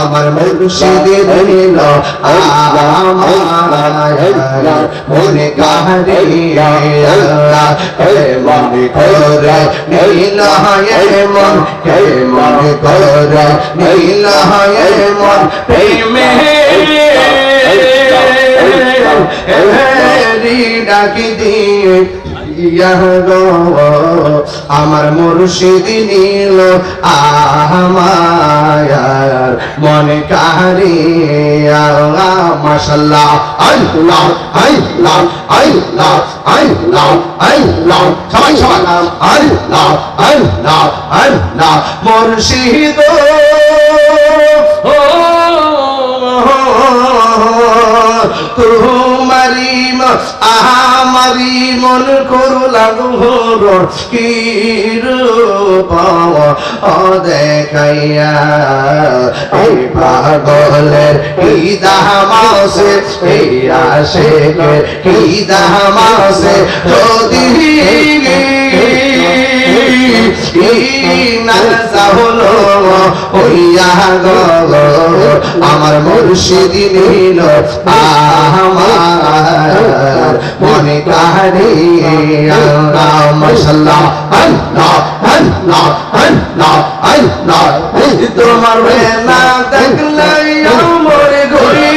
আমার মুর্শিদ দিল আমার মনে কাহারিয়া মনে করে নীল মন কে মনে করে নীল মন প্রেমে ডাকি দিয়ে আমার মুর্শিদ নীল আমার মনে কাহারিয়া মাশাআল্লাহ আল্লাহ আল্লাহ আল্লাহ আল্লাহ আল্লাহ সবাই সবাই আল্লাহ আল্লাহ আল্লাহ মুর্শিদ তোমারি আমারি মন করু লাগো কি রূপ দেখাইয়া এই পাগলের কি দামাসে এই আশেকের কি দামাসে যদি আমার মুর্শিদ নীল আমার মনে কাহারিয়া মাশাআল্লাহ আল্লাহ আল্লাহ আল্লাহ আল্লাহ তোমার না দেখলে আমার ঘরে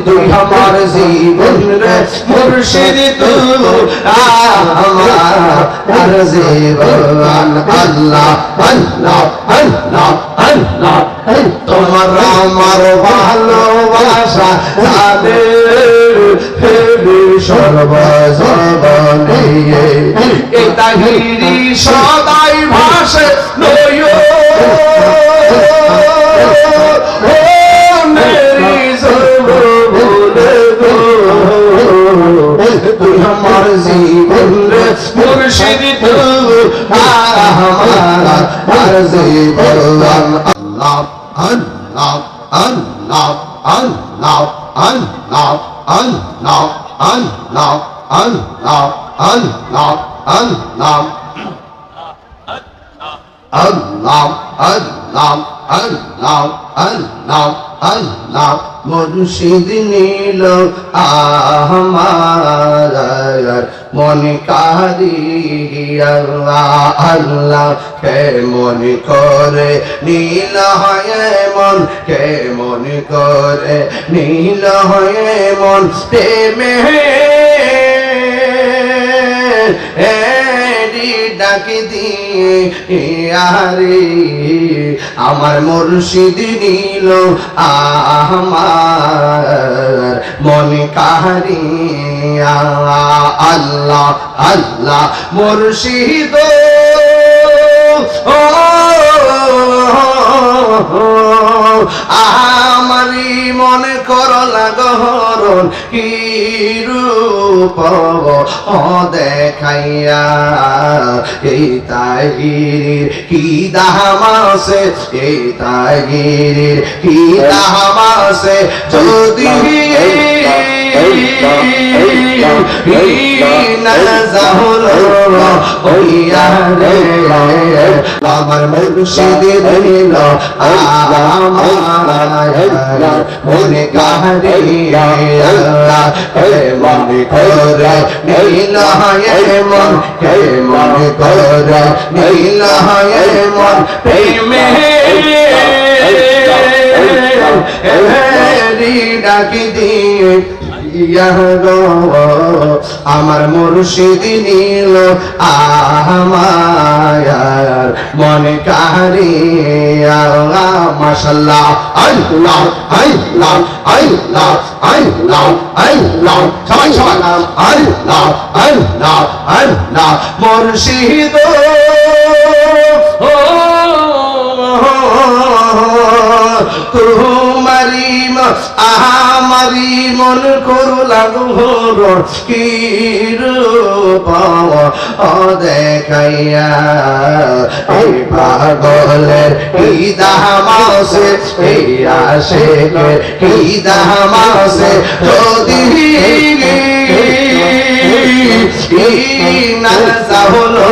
তুই আমার জীবন রে মুর্শিদ তুই আমার জীবন আল্লাহ আল্লাহ আল্লাহ আল্লাহ তোমার আমার ভালোবাসা যাবে সর্বজীবনে এই তাহিরি সদাই ভাসে নয় তুই আমার জীবন রে মুর্শিদ তুই আমার জীবন আল্লাহ আল্লাহ আল্লাহ আল্লাহ আল্লাহ আল্লাহ আল্লাহ আল্লাহ আল্লাহ আল্লাহ আল্লাহ আল্লাহ আল্লাহ আল্লাহ আল্লাহ মুর্শিদ নীল আমার মনে কাহারিয়া আল্লাহ কে মনে করে নীল হয় মন কে মনে করে নীল হয় মন প্রেমে ডাকি দিয়ে আমার মুর্শিদ নীল আমার মনে কাহারিয়া আল্লাহ আল্লাহ মুর্শিদ আমারি মনে কর লাগহরণ কি রূপ দেখাইয়া এই তাহিরির কি দামাসে এই তাহিরির কি দামাসে যদি আমার মুর্শিদ নীল আমার মনে কাহারিয়া মনে করে নীল মন কে মনে করে নীল মন প্রেমে ডাকি দিয়ে আমার মুর্শিদ নীল আমার মনে কাহারিয়া মাশাআল্লাহ আল্লাহ আল্লাহ আল্লাহ আল্লাহ আল্লাহ সবাই সবাই আল্লাহ আল্লাহ আল্লাহ মুর্শিদ তোমারি আমারি মন করু লাগো কি রূপ দেখাইয়া এই পাগলের কি দামাসে এই আশেকের কি দামাসে যদি নাজা হলো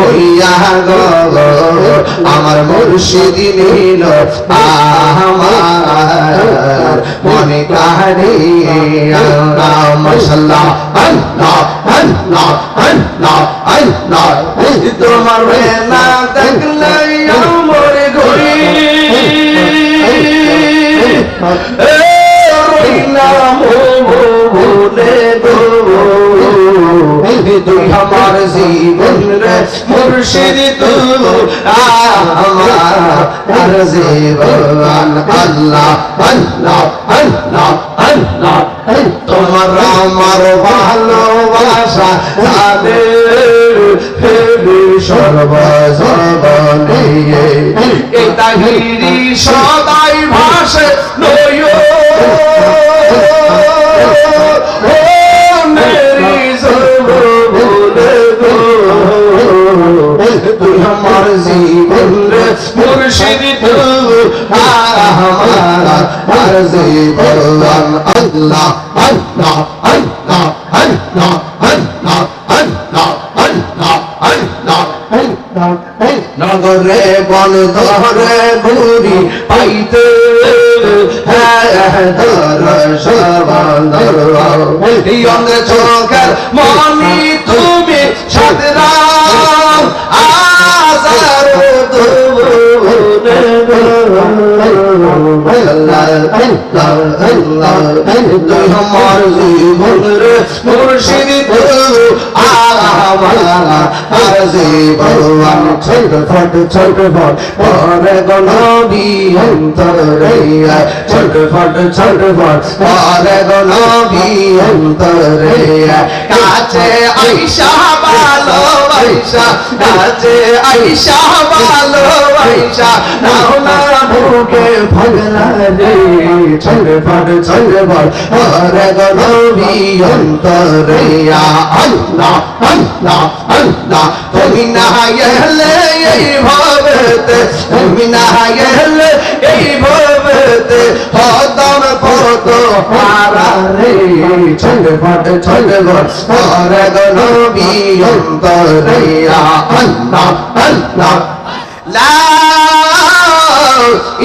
ওইয়া গো আমার মুর্শিদ নীল আমার মনে কারে আল্লাহ মাশাআল্লাহ আল্লাহ আল্লাহ আল্লাহ আল্লাহ তোমার না দেখলে আমার ঘরে রইলাম ভুলে গো তুই আমার জীবন রে মুর্শিদ তুই আমার জীবন আল্লাহ আল্লাহ আল্লাহ আল্লাহ তোমার আমার ভালোবাসা জানে সর্বজগনে এই তাহিরি সদাই ভাসে নয় তুই আমার জীবন রে মুর্শিদ তুই আমার জীবন আল্লাহ আল্লাহ আল্লাহ আল্লাহ আল্লাহ আল্লাহ আল্লাহ আল্লাহ নগরে বন ধরে ঘুরি পাইতে চোখের মনি তুমি সাদরাম আজার আমার জীবন রে মুর্শিদ আমার জীবন ছোট ফট পরে গনবি অন্তরে ছোট ফট পরে গনবি অন্তরে কাছে আইসা ভালোবাসা কাছে আইসা ভালোবাসা নাও না বুকে ভাগলা রে ছোট ফট পরে গনবি অন্তরে আল্লাহ আল্লাহ আল্লাহ তুমি না গেলে এই ভবেতে তুমি না গেলে এই ভবেতে হদম কত হারা রে ছোট ফট পরে গনবি অন্তরে আল্লাহ আল্লাহ লা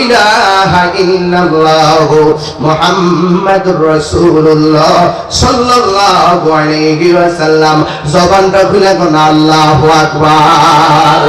ইলাহা ইল্লাল্লাহ মুহাম্মাদুর রাসূলুল্লাহ সাল্লাল্লাহু আলাইহি ওয়াসাল্লাম জবানটা খুলে কোন আল্লাহু আকবার।